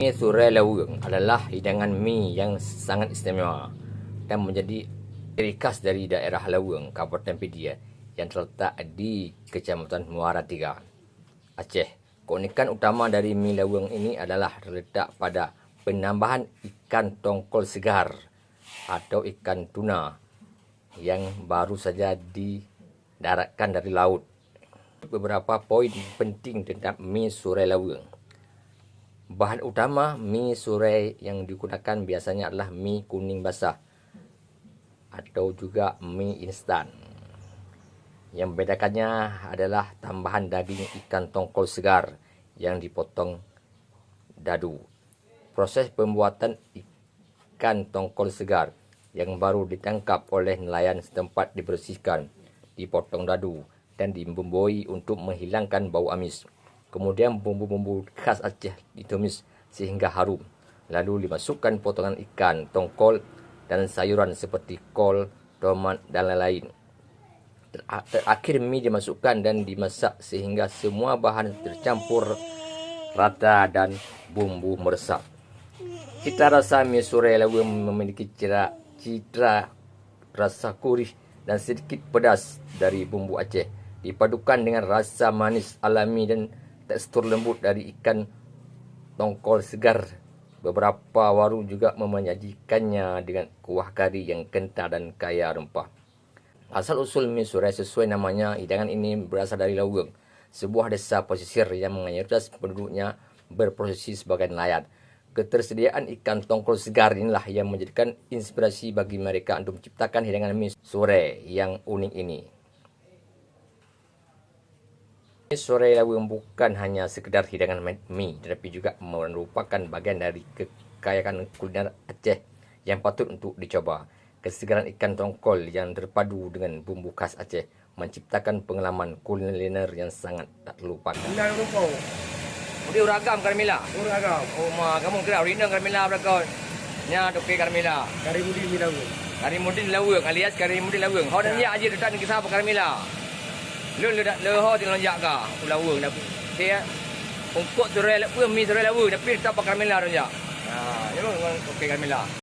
Mi Surai Laweng adalah hidangan mi yang sangat istimewa dan menjadi ciri khas dari daerah Laweng, Kabupaten Pedia yang terletak di Kecamatan Muara Tiga, Aceh. Keunikan utama dari mi Laweng ini adalah terletak pada penambahan ikan tongkol segar atau ikan tuna yang baru saja didaratkan dari laut. Beberapa poin penting tentang mi Surai Laweng. Bahan utama mi surai yang digunakan biasanya adalah mi kuning basah atau juga mi instan. Yang membedakannya adalah tambahan daging ikan tongkol segar yang dipotong dadu. Proses pembuatan ikan tongkol segar yang baru ditangkap oleh nelayan setempat dibersihkan, dipotong dadu dan dibumbui untuk menghilangkan bau amis. Kemudian bumbu-bumbu khas Aceh ditumis sehingga harum. Lalu dimasukkan potongan ikan, tongkol, dan sayuran seperti kol, tomat, dan lain-lain. Terakhir mie dimasukkan dan dimasak sehingga semua bahan tercampur rata dan bumbu meresap. Cita rasa mi Surai Laweng memiliki citra rasa gurih dan sedikit pedas dari bumbu Aceh, dipadukan dengan rasa manis alami dan tekstur lembut dari ikan tongkol segar. Beberapa warung juga menyajikannya dengan kuah kari yang kental dan kaya rempah. Asal-usul mi Surai sesuai namanya, hidangan ini berasal dari Laweng, sebuah desa pesisir yang mayoritas penduduknya berprofesi sebagai nelayan. Ketersediaan ikan tongkol segar inilah yang menjadikan inspirasi bagi mereka untuk menciptakan hidangan mi Surai yang unik ini. Mi Surai Laweng bukan hanya sekedar hidangan mie, tetapi juga merupakan bagian dari kekayaan kuliner Aceh yang patut untuk dicoba. Kesegaran ikan tongkol yang terpadu dengan bumbu khas Aceh menciptakan pengalaman kuliner yang sangat tak terlupakan. Dia uragam Carmila. Uragam. Oh, kamu kira original Carmila berapa? Nya topi Carmila. Karimudin Laweng. Karimudin Laweng alias Karimudin Laweng. Hau dan dia aja dekat kisah apa Carmila. Lu dah leho tinggal jaga Laweng dah. Dia ungkut Surai Laweng, mi Surai Laweng tapi tak pakai Carmila dah. Nah, memang okey Carmila.